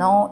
9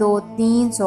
2، 300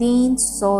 300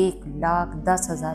1,10,000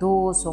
200